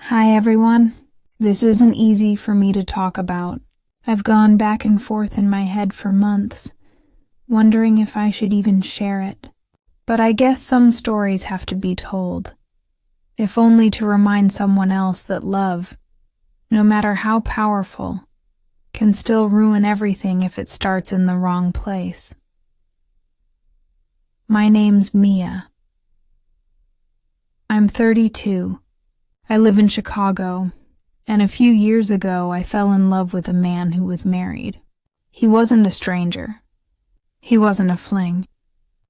Hi everyone. This isn't easy for me to talk about. I've gone back and forth in my head for months, wondering if I should even share it. But I guess some stories have to be told, if only to remind someone else that love, no matter how powerful, can still ruin everything if it starts in the wrong place. My name's Mia. I'm 32. I live in Chicago, and a few years ago I fell in love with a man who was married. He wasn't a stranger. He wasn't a fling.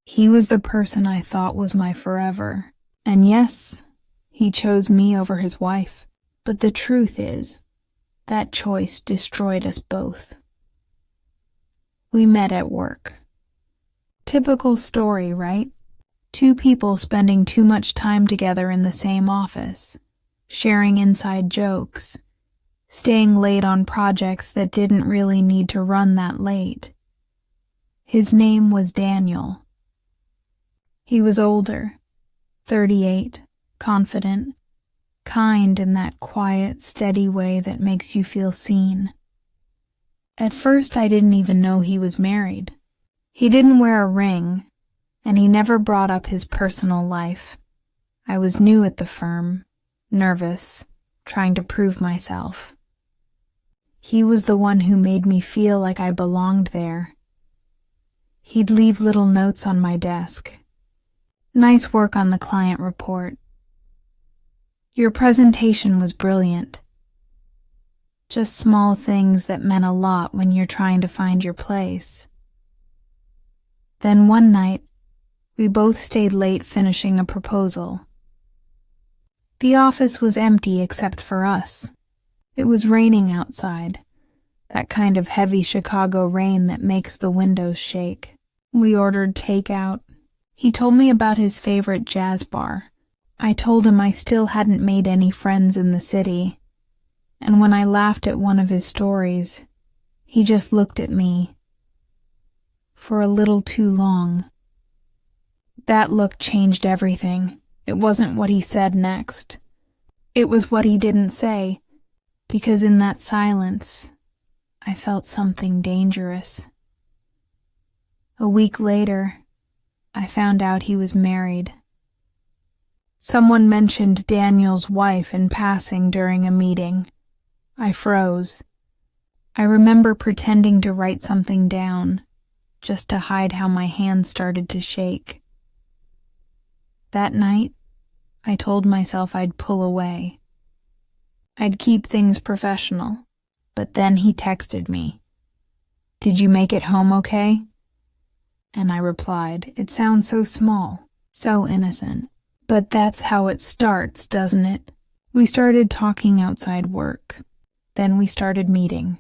He was the person I thought was my forever. And yes, he chose me over his wife. But the truth is, that choice destroyed us both. We met at work. Typical story, right? Two people spending too much time together in the same office, sharing inside jokes, staying late on projects that didn't really need to run that late. His name was Daniel. He was older, 38, confident, kind in that quiet, steady way that makes you feel seen. At first, I didn't even know he was married. He didn't wear a ring, and he never brought up his personal life. I was new at the firm, nervous, trying to prove myself. He was the one who made me feel like I belonged there. He'd leave little notes on my desk. Nice work on the client report. Your presentation was brilliant. Just small things that meant a lot when you're trying to find your place. Then one night, we both stayed late finishing a proposal. The office was empty except for us. It was raining outside, that kind of heavy Chicago rain that makes the windows shake. We ordered takeout. He told me about his favorite jazz bar. I told him I still hadn't made any friends in the city, and when I laughed at one of his stories, he just looked at me for a little too long. That look changed everything. It wasn't what he said next. It was what he didn't say, because in that silence, I felt something dangerous. A week later, I found out he was married. Someone mentioned Daniel's wife in passing during a meeting. I froze. I remember pretending to write something down, just to hide how my hands started to shake. That night, I told myself I'd pull away. I'd keep things professional. But then he texted me. "Did you make it home okay?" And I replied, "It sounds so small, so innocent. But that's how it starts, doesn't it?" We started talking outside work. Then we started meeting.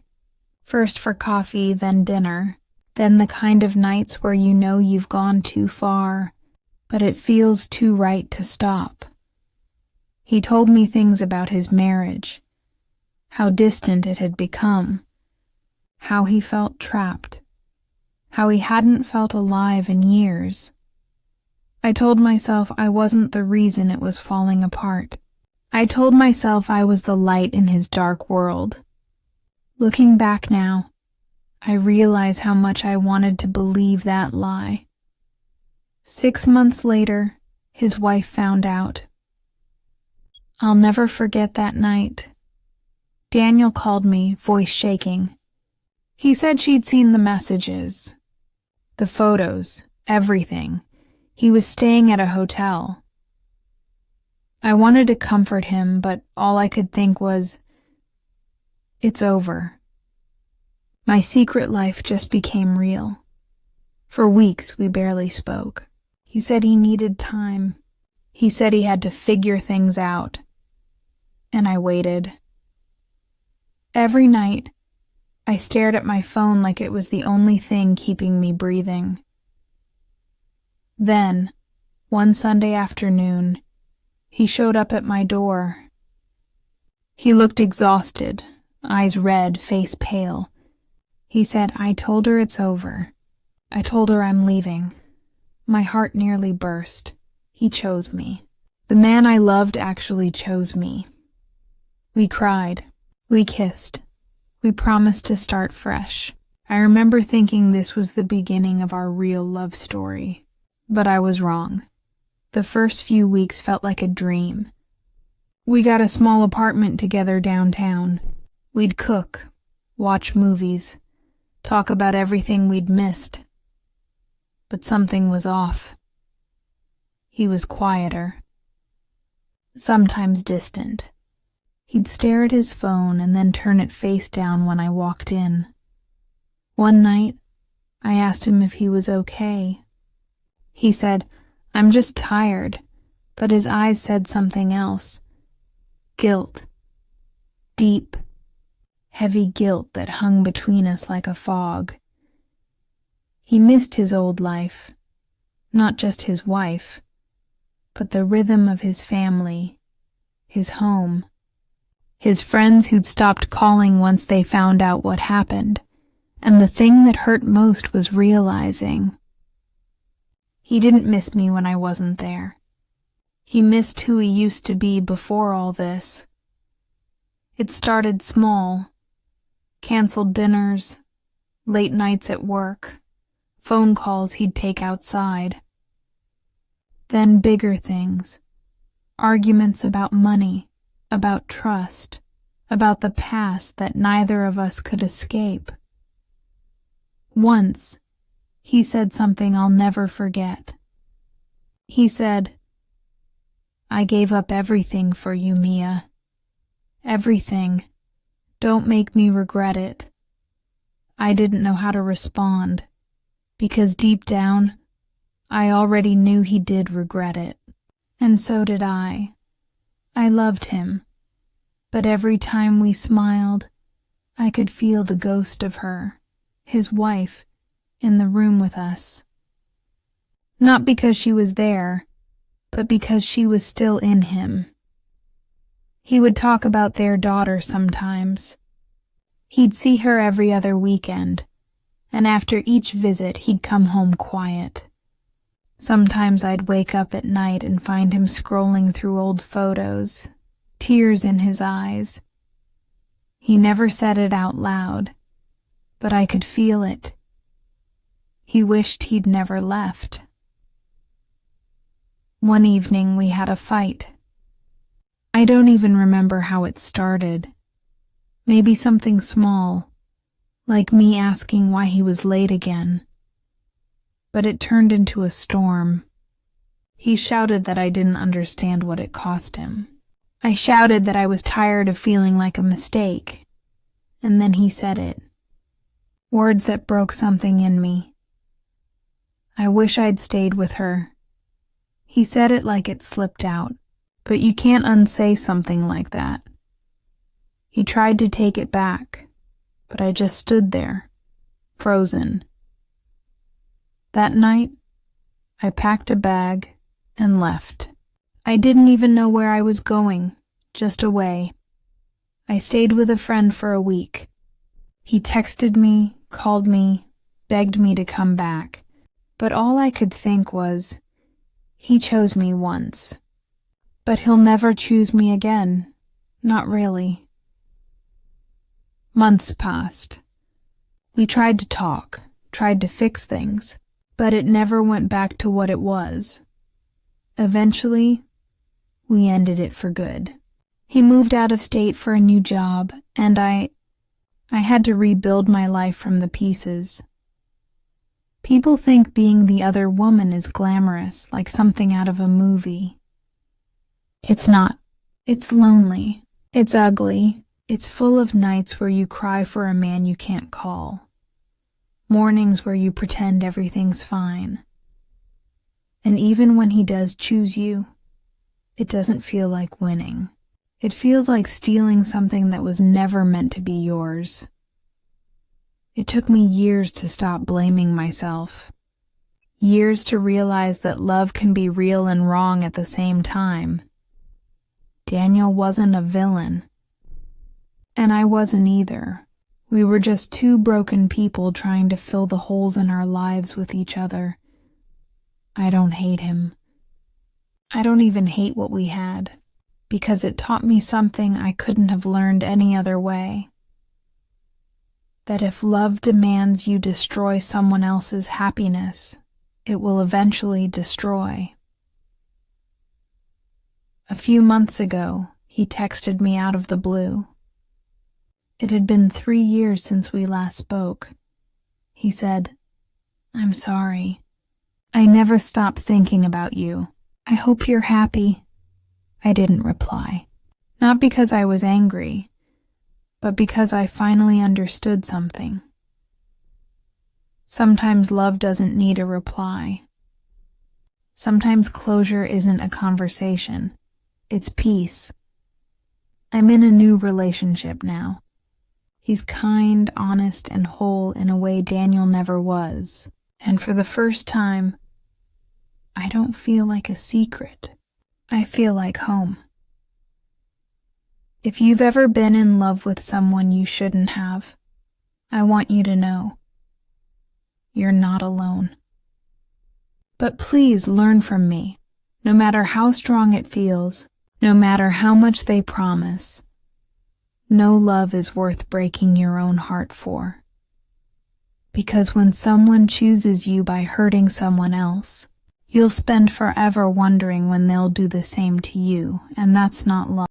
First for coffee, then dinner. Then the kind of nights where you know you've gone too far, but it feels too right to stop. He told me things about his marriage, how distant it had become, how he felt trapped, how he hadn't felt alive in years. I told myself I wasn't the reason it was falling apart. I told myself I was the light in his dark world. Looking back now, I realize how much I wanted to believe that lie. 6 months later, his wife found out. I'll never forget that night. Daniel called me, voice shaking. He said she'd seen the messages, the photos, everything. He was staying at a hotel. I wanted to comfort him, but all I could think was, it's over. My secret life just became real. For weeks, we barely spoke. He said he needed time. He said he had to figure things out. And I waited. Every night, I stared at my phone like it was the only thing keeping me breathing. Then, one Sunday afternoon, he showed up at my door. He looked exhausted, eyes red, face pale. He said, "I told her it's over. I told her I'm leaving." My heart nearly burst. He chose me. The man I loved actually chose me. We cried. We kissed. We promised to start fresh. I remember thinking this was the beginning of our real love story. But I was wrong. The first few weeks felt like a dream. We got a small apartment together downtown. We'd cook, watch movies, talk about everything we'd missed. But something was off. He was quieter. Sometimes distant. He'd stare at his phone and then turn it face down when I walked in. One night, I asked him if he was okay. He said, "I'm just tired," but his eyes said something else. Guilt. Deep, heavy guilt that hung between us like a fog. He missed his old life, not just his wife, but the rhythm of his family, his home, his friends who'd stopped calling once they found out what happened, and the thing that hurt most was realizing he didn't miss me when I wasn't there. He missed who he used to be before all this. It started small. Canceled dinners, late nights at work, phone calls he'd take outside. Then bigger things. Arguments about money, about trust, about the past that neither of us could escape. Once, he said something I'll never forget. He said, "I gave up everything for you, Mia. Everything. Don't make me regret it." I didn't know how to respond, because deep down, I already knew he did regret it. And so did I. I loved him, but every time we smiled, I could feel the ghost of her, his wife, in the room with us. Not because she was there, but because she was still in him. He would talk about their daughter sometimes. He'd see her every other weekend, and after each visit he'd come home quiet. Sometimes I'd wake up at night and find him scrolling through old photos, tears in his eyes. He never said it out loud, but I could feel it. He wished he'd never left. One evening we had a fight. I don't even remember how it started. Maybe something small, like me asking why he was late again. But it turned into a storm. He shouted that I didn't understand what it cost him. I shouted that I was tired of feeling like a mistake. And then he said it. Words that broke something in me. I wish I'd stayed with her. He said it like it slipped out, but you can't unsay something like that. He tried to take it back, but I just stood there, frozen. That night, I packed a bag and left. I didn't even know where I was going, just away. I stayed with a friend for a week. He texted me, called me, begged me to come back, but all I could think was, he chose me once, but he'll never choose me again, not really. Months passed. We tried to talk, tried to fix things, but it never went back to what it was. Eventually, we ended it for good. He moved out of state for a new job, and I had to rebuild my life from the pieces. People think being the other woman is glamorous, like something out of a movie. It's not. It's lonely. It's ugly. It's full of nights where you cry for a man you can't call. Mornings where you pretend everything's fine. And even when he does choose you, it doesn't feel like winning. It feels like stealing something that was never meant to be yours. It took me years to stop blaming myself. Years to realize that love can be real and wrong at the same time. Daniel wasn't a villain. And I wasn't either. We were just two broken people trying to fill the holes in our lives with each other. I don't hate him. I don't even hate what we had. because it taught me something I couldn't have learned any other way. That if love demands you destroy someone else's happiness, it will eventually destroy. A few months ago, he texted me out of the blue. It had been 3 years since we last spoke. He said, "I'm sorry. I never stopped thinking about you. I hope you're happy." I didn't reply. Not because I was angry, but because I finally understood something. Sometimes love doesn't need a reply. Sometimes closure isn't a conversation. It's peace. I'm in a new relationship now. He's kind, honest, and whole in a way Daniel never was. And for the first time, I don't feel like a secret. I feel like home. If you've ever been in love with someone you shouldn't have, I want you to know you're not alone. But please learn from me. No matter how strong it feels, no matter how much they promise, no love is worth breaking your own heart for. Because when someone chooses you by hurting someone else, you'll spend forever wondering when they'll do the same to you, and that's not love.